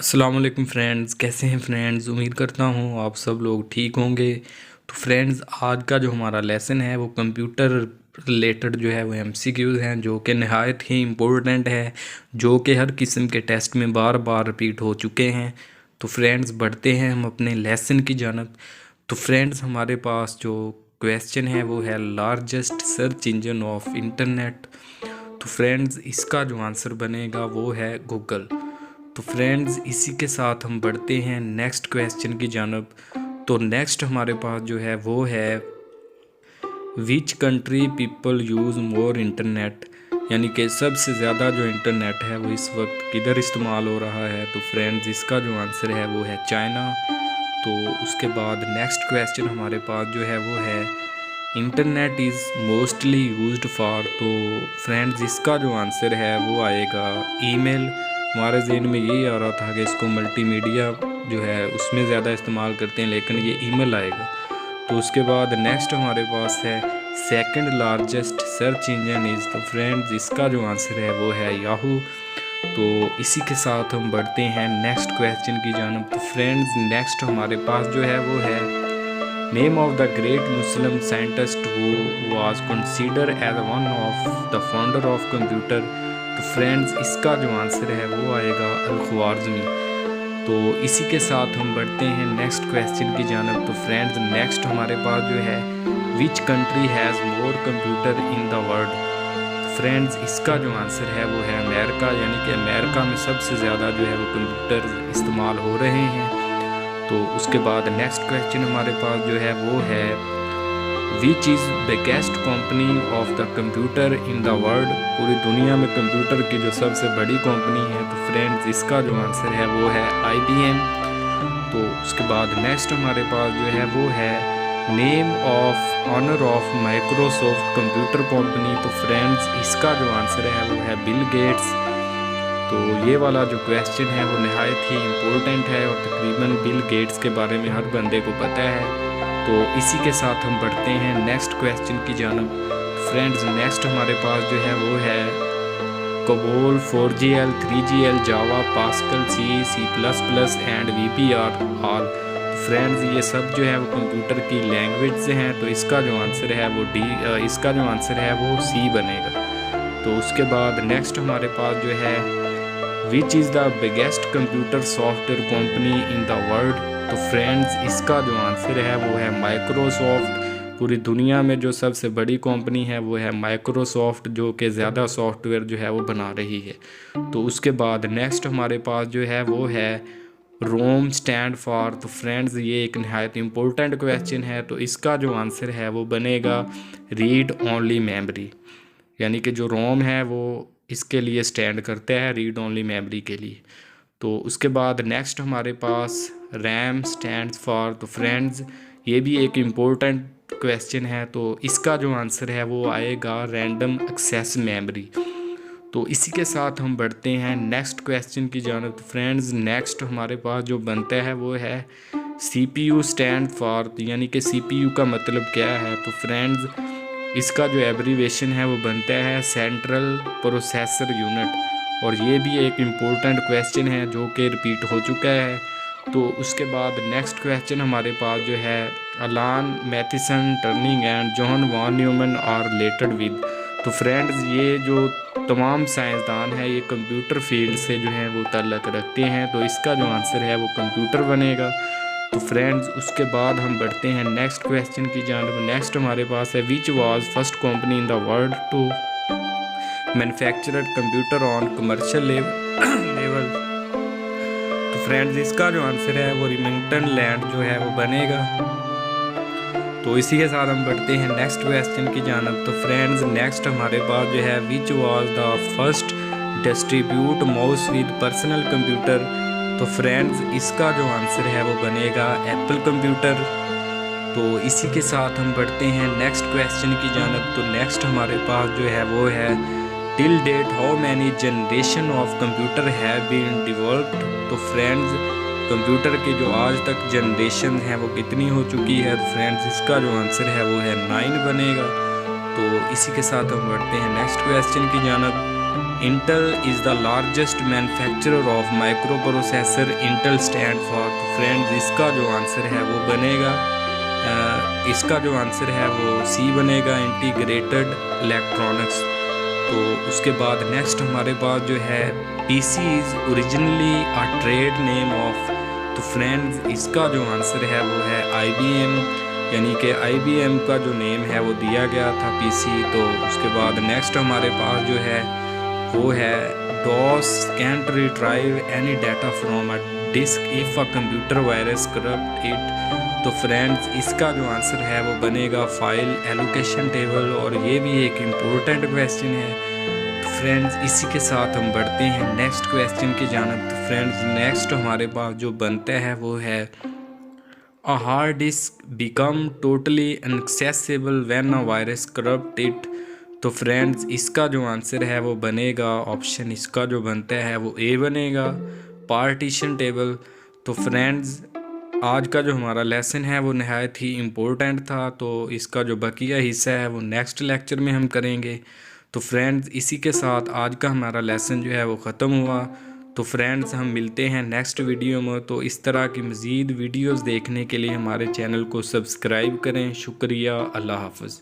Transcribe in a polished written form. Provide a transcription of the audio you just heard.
अस्सलाम वालेकुम फ्रेंड्स, कैसे हैं फ्रेंड्स। उम्मीद करता हूँ आप सब लोग ठीक होंगे। तो फ्रेंड्स, आज का जो हमारा लेसन है वो कंप्यूटर रिलेटेड जो है वो एमसीक्यूज़ हैं, जो कि नहायत ही इम्पोर्टेंट है, जो कि हर किस्म के टेस्ट में बार बार रिपीट हो चुके हैं। तो फ्रेंड्स, बढ़ते हैं हम अपने लेसन की जानब। तो फ्रेंड्स, हमारे पास जो क्वेश्चन है वो है largest search engine of internet. तो फ्रेंड्स, इसका जो आंसर बनेगा वो है गूगल। तो फ्रेंड्स, इसी के साथ हम बढ़ते हैं नेक्स्ट क्वेश्चन की जानब। तो नेक्स्ट हमारे पास जो है वो है which country people use more internet, यानी कि सबसे ज़्यादा जो इंटरनेट है वो इस वक्त किधर इस्तेमाल हो रहा है। तो फ्रेंड्स, इसका जो आंसर है वो है चाइना। तो उसके बाद नेक्स्ट क्वेश्चन हमारे पास जो है वो है internet is mostly used for. तो फ्रेंड्स, इसका जो आंसर है वो आएगा ईमेल। हमारे जहन में यही आ रहा था कि इसको मल्टीमीडिया जो है उसमें ज़्यादा इस्तेमाल करते हैं, लेकिन ये ईमेल आएगा। तो उसके बाद नेक्स्ट हमारे पास है second largest search engine is. तो फ्रेंड्स, इसका जो आंसर है वो है याहू। तो इसी के साथ हम बढ़ते हैं नेक्स्ट क्वेश्चन की जानब। तो फ्रेंड्स, नेक्स्ट हमारे पास जो है वो है name of the great Muslim scientist who was consider as one of the founder of computer. तो फ्रेंड्स, इसका जो आंसर है वो आएगा अल-ख्वारिज़मी। तो इसी के साथ हम बढ़ते हैं नेक्स्ट क्वेश्चन की जानब। तो फ्रेंड्स, नेक्स्ट हमारे पास जो है which country has more computer in the world. Friends, इसका जो आंसर है वो है अमेरिका, यानी कि अमेरिका में सबसे ज़्यादा जो है वो कंप्यूटर इस्तेमाल हो रहे हैं। तो उसके बाद नेक्स्ट क्वेश्चन हमारे पास जो है वो है which is biggest company of the computer in the world. पूरी दुनिया में कंप्यूटर की जो सबसे बड़ी कंपनी है। तो फ्रेंड्स, इसका जो आंसर है वो है IBM। तो उसके बाद नेक्स्ट हमारे पास जो है वो है name of owner of Microsoft computer company. तो फ्रेंड्स, इसका जो आंसर है वो है बिल गेट्स। तो ये वाला जो क्वेश्चन है वो नहायत ही इम्पोर्टेंट है और तकरीबन बिल गेट्स के बारे में हर बंदे को पता है। तो इसी के साथ हम बढ़ते हैं नेक्स्ट क्वेश्चन की जानब। फ्रेंड्स, नेक्स्ट हमारे पास जो है वो है COBOL, 4GL, 3GL, Java, pascal, C++ and VBR all. Friends, ये सब जो है वो कंप्यूटर की लैंग्वेज से हैं। तो इसका जो आंसर है वो इसका जो आंसर है वो C बनेगा। तो उसके बाद नेक्स्ट हमारे पास जो है which is the biggest computer software company in the world. तो फ्रेंड्स, इसका जो आंसर है वो है माइक्रोसॉफ्ट। पूरी दुनिया में जो सबसे बड़ी कंपनी है वो है माइक्रोसॉफ्ट, जो कि ज़्यादा सॉफ्टवेयर जो है वो बना रही है। तो उसके बाद नेक्स्ट हमारे पास जो है वो है रोम स्टैंड फॉर। तो फ्रेंड्स, ये एक नहायत इम्पोर्टेंट क्वेश्चन है। तो इसका जो आंसर है वो बनेगा रीड ओनली मेमोरी, यानी कि जो रोम है वो इसके लिए स्टैंड करता है, रीड ओनली मेमोरी के लिए। तो उसके बाद नेक्स्ट हमारे पास रैम स्टैंड्स फॉर। तो फ्रेंड्स, ये भी एक इम्पोर्टेंट क्वेश्चन है। तो इसका जो आंसर है वो आएगा रैंडम एक्सेस मेमोरी। तो इसी के साथ हम बढ़ते हैं नेक्स्ट क्वेश्चन की जानब। तो फ्रेंड्स, नेक्स्ट हमारे पास जो बनता है वो है CPU स्टैंड फॉर, यानी कि CPU का मतलब क्या है। तो फ्रेंड्स, इसका जो एब्रीवेशन है वो बनता है सेंट्रल प्रोसेसर यूनिट। और ये भी एक इम्पोर्टेंट क्वेश्चन है जो कि रिपीट हो चुका है। तो उसके बाद नेक्स्ट क्वेश्चन हमारे पास जो है Alan Mathison, Turing and John von Neumann are related with. तो फ्रेंड्स, ये जो तमाम साइंसदान हैं ये कंप्यूटर फील्ड से जो है वो ताल्लुक़ रखते हैं। तो इसका जो आंसर है वो कंप्यूटर बनेगा। तो फ्रेंड्स, उसके बाद हम बढ़ते हैं नेक्स्ट क्वेश्चन की जानब। नेक्स्ट हमारे पास है which was first company in the world to manufacture computer on commercial level. तो फ्रेंड्स, इसका जो आंसर है वो रिमिंगटन लैंड जो है वो बनेगा। तो इसी के साथ हम बढ़ते हैं नेक्स्ट क्वेश्चन की जानब। तो फ्रेंड्स, नेक्स्ट हमारे पास जो है which was the first distribute mouse with personal computer. तो फ्रेंड्स, इसका जो आंसर है वो बनेगा एप्पल कंप्यूटर। तो इसी के साथ हम बढ़ते हैं नेक्स्ट क्वेश्चन की जानब। तो नेक्स्ट हमारे पास जो है वो है till date how many generation of computer have been developed. तो फ्रेंड्स, कंप्यूटर की जो आज तक जनरेशन है वो कितनी हो चुकी है। तो फ्रेंड्स, इसका जो आंसर है वो है 9 बनेगा। तो इसी के साथ हम बढ़ते हैं नेक्स्ट क्वेश्चन की जानब। Intel is the largest manufacturer of micro processor Intel stand for. तो फ्रेंड्स इसका जो आंसर है वो बनेगा इसका जो आंसर है वो सी बनेगा, इंटीग्रेटेड इलेक्ट्रॉनिक्स। तो उसके बाद नेक्स्ट हमारे पास जो है PC is originally a trade name of. तो फ्रेंड्स इसका जो आंसर है वो है IBM, यानी कि IBM का जो नेम है वो दिया गया था पीसी। तो उसके बाद नेक्स्ट हमारे पास जो है वो है DOS can't retrieve any data from a disk if a computer virus corrupt it। तो फ्रेंड्स इसका जो आंसर है वो बनेगा फाइल एलोकेशन टेबल, और ये भी एक इम्पोर्टेंट क्वेश्चन है। तो फ्रेंड्स इसी के साथ हम बढ़ते हैं नेक्स्ट क्वेश्चन की जानब। तो फ्रेंड्स नेक्स्ट हमारे पास जो बनता है वो है a hard disk become totally inaccessible when a virus corrupt it. तो फ्रेंड्स इसका जो आंसर है वो बनेगा ऑप्शन, इसका जो बनता है वो ए बनेगा, पार्टीशन टेबल। तो फ्रेंड्स आज का जो हमारा लेसन है वो नहायत ही इम्पोर्टेंट था, तो इसका जो बकिया हिस्सा है वो नेक्स्ट लेक्चर में हम करेंगे। तो फ्रेंड्स इसी के साथ आज का हमारा लेसन जो है वो ख़त्म हुआ। तो फ्रेंड्स हम मिलते हैं नेक्स्ट वीडियो में। तो इस तरह की मज़ीद वीडियोज़ देखने के लिए हमारे चैनल को सब्सक्राइब करें। शुक्रिया, अल्लाह हाफ़िज़।